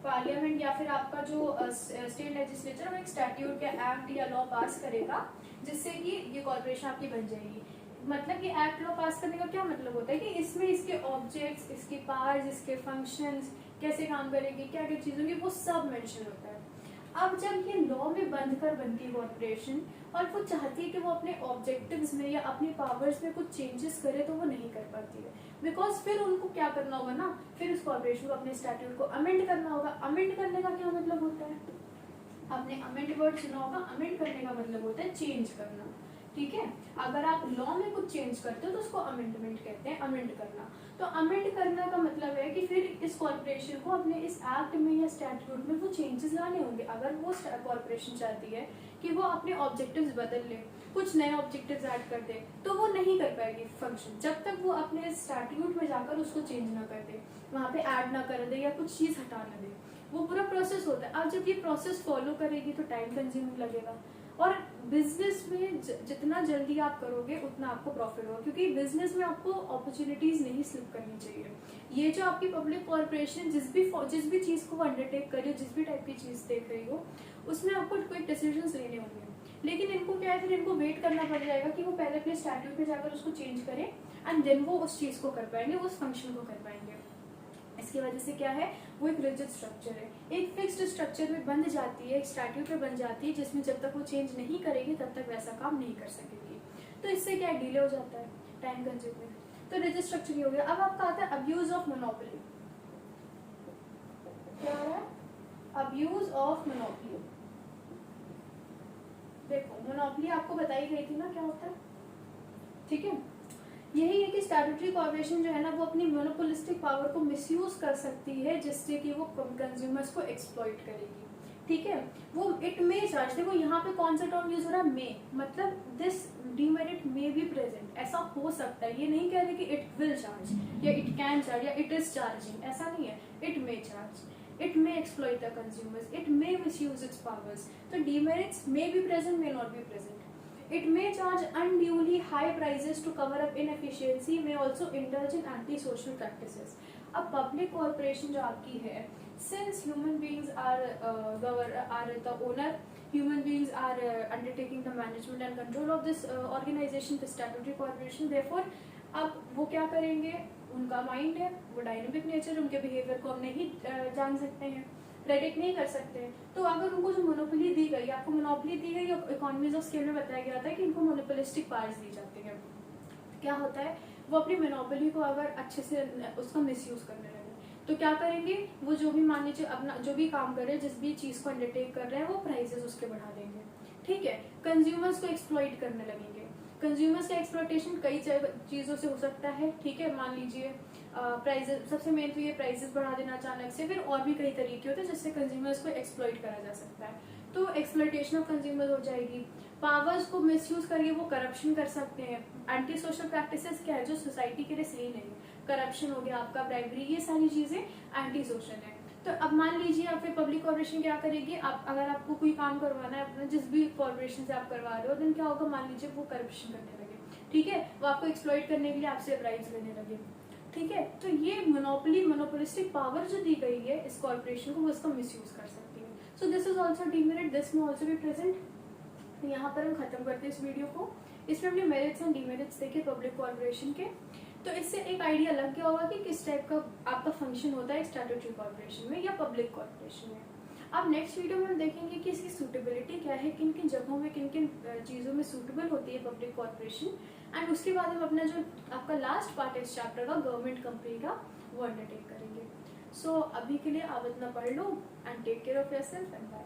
पार्लियामेंट या फिर आपका जो स्टेट लेजिस्लेचर वो एक स्टैट्यूट या एक्ट या लॉ पास करेगा जिससे कि ये कॉर्पोरेशन आपकी बन जाएगी। मतलब कि एक्ट लॉ पास करने का क्या मतलब होता है कि इसमें इसके ऑब्जेक्ट्स, इसके पार्ट्स, इसके फंक्शंस, कैसे काम करेगी, क्या क्या चीज होगी, वो सब मेंशन होता है। अब जब ये लॉ में बंद कर बनती है कॉर्पोरेशन और वो चाहती है कि वो अपने ऑब्जेक्टिव्स में या अपनी पावर्स में कुछ चेंजेस करे तो वो नहीं कर पाती है, बिकॉज फिर उनको क्या करना होगा ना, फिर उस कॉर्पोरेशन को अपने स्टैट्यूट को अमेंड करना होगा। अमेंड करने का क्या मतलब होता है? आपने अमेंड वर्ड सुना होगा, अमेंड करने का मतलब होता है चेंज करना, ठीक है। अगर आप लॉ में कुछ चेंज करते हो तो उसको अमेंडमेंट कहते हैं, अमेंड करना। तो अमेंड करना का मतलब है कि फिर इस कॉर्पोरेशन को अपने इस एक्ट में या स्टैट्यूट में वो चेंजेस लाने होंगे। अगर वो कॉर्पोरेशन चाहती है कि वो अपने ऑब्जेक्टिव्स बदल ले, कुछ नए ऑब्जेक्टिव्स ऐड कर दे, तो वो नहीं कर पाएगी फंक्शन जब तक वो अपने स्टैट्यूट में जाकर उसको चेंज ना कर दे, वहाँ पे ऐड ना कर दे या कुछ चीज़ हटा ना दे। वो पूरा प्रोसेस होता है। अब जब ये प्रोसेस फॉलो करेगी तो टाइम कंज्यूमिंग लगेगा, और बिजनेस में जितना जल्दी आप करोगे उतना आपको प्रॉफिट होगा, क्योंकि बिजनेस में आपको अपॉर्चुनिटीज नहीं स्लिप करनी चाहिए। ये जो आपकी पब्लिक कॉर्पोरेशन जिस भी चीज को अंडरटेक कर रही हो, जिस भी टाइप की चीज देख रही हो, उसमें आपको कोई डिसीजंस लेने होंगे। लेकिन इनको क्या है, फिर इनको वेट करना पड़ जाएगा कि वो पहले अपने स्टैट्यूट में जाकर उसको चेंज करें एंड देन वो उस चीज को कर पाएंगे, उस फंक्शन को कर पाएंगे। इसकी वजह से क्या है, वो एक रिजिड स्ट्रक्चर है, एक फिक्स्ड स्ट्रक्चर में बंध जाती है, एक स्टैट्यूट में बन जाती है, जिसमें जब तक वो चेंज नहीं करेगी तब तक वैसा काम नहीं कर सकेगी। तो इससे क्या डिले हो जाता है, टाइम कंज्यूमिंग। तो रिजिड स्ट्रक्चर ही हो गया। अब आपका आता है अब्यूज ऑफ मोनोपोली। क्या है अब्यूज ऑफ मोनोपोली? देखो मोनोपोली आपको बताई गई थी ना क्या होता है, ठीक है। यही है कि स्टैट्यूटरी कॉर्पोरेशन जो है ना, वो अपनी मोनोपोलिस्टिक पावर को मिसयूज कर सकती है, जिससे कि वो कंज्यूमर्स को एक्सप्लॉइट करेगी, ठीक है। वो इट मे चार्ज, देखो यहाँ पे कौन सा टर्म यूज हो रहा है, मे, मतलब this demerit may be present, ऐसा हो सकता है। ये नहीं कह रहे कि इट विल चार्ज या इट कैन चार्ज या इट इज चार्जिंग, ऐसा नहीं है। It may charge, it may exploit the consumers, it may misuse its powers. So demerits may be present, may not be present. It may charge unduly high prices to cover up inefficiency, may also indulge in antisocial practices. अब public corporation जो आपकी है, since human beings are the owner, human beings are undertaking the management and control of this organization, the statutory corporation, therefore अब वो क्या करेंगे, उनका mind है, वो डायनेमिक नेचर, उनके बिहेवियर को हम नहीं जान सकते हैं, प्रेडिक्ट नहीं कर सकते हैं। तो अगर उनको जो मोनोपोली दी गई, आपको मोनोपोली दी गई, इकोनॉमीज ऑफ स्केल में बताया गया था कि इनको मोनोपोलिस्टिक पावर्स दी जाती हैं। क्या होता है, वो अपनी मोनोपोली को अगर अच्छे से उसका मिसयूज करने लगे तो क्या करेंगे, वो जो भी मान लीजिए अपना जो भी काम कर रहे हैं, जिस भी चीज को अंडरटेक कर रहे हैं, वो प्राइसेस उसके बढ़ा देंगे, ठीक है। कंज्यूमर्स को एक्सप्लॉइट करने लगेंगे। कंज्यूमर्स का एक्सप्लॉइटेशन कई चीजों से हो सकता है, ठीक है। मान लीजिए प्राइसेस, सबसे मेन तो ये प्राइसेस बढ़ा देना अचानक से, फिर और भी कई तरीके होते हैं जिससे कंज्यूमर्स को एक्सप्लॉइट करा जा सकता है। तो एक्सप्लॉइटेशन ऑफ कंज्यूमर्स हो जाएगी। पावर्स को मिसयूज करके वो करप्शन कर सकते हैं। एंटी सोशल प्रैक्टिसेस क्या है, जो सोसाइटी के लिए सही नहीं, करप्शन हो गया आपका, ब्राइबरी, ये सारी चीजें एंटी सोशल है। तो अब मान लीजिए आप फिर पब्लिक कॉर्पोरेशन क्या करेगी, आप अगर आपको कोई काम करवाना है अपना, जिस भी कॉर्पोरेशन से आप करवा रहे हो, देन क्या होगा, मान लीजिए वो करप्शन करने लगे, ठीक है, वो आपको एक्सप्लॉइट करने के लिए आपसे ब्राइब्स लेने लगे, ठीक है। तो ये मोनोपोलिस्टिक पावर जो दी गई है इस कॉर्पोरेशन को, वो इसका मिसयूज कर सकती है। So this is also demerit, this में ऑल्सो बी प्रेजेंट। यहाँ पर हम खत्म करते हैं इस वीडियो को। इसमें हमने मेरिट्स एंड डीमेरिट्स देखे पब्लिक कॉर्पोरेशन के। तो इससे एक आइडिया लग गया होगा कि किस टाइप का आपका फंक्शन होता है स्टैट्यूटरी कॉर्पोरेशन में या पब्लिक कॉर्पोरेशन में। अब नेक्स्ट वीडियो में हम देखेंगे कि इसकी सूटेबिलिटी क्या है, किन किन जगहों में, किन किन चीज़ों में सूटेबल होती है पब्लिक कॉर्पोरेशन। एंड उसके बाद हम अपना जो आपका लास्ट पार्ट है इस चैप्टर का, गवर्नमेंट कंपनी का, वो अंडरटेक करेंगे। सो अभी के लिए आप इतना पढ़ लो and take care of yourself and bye.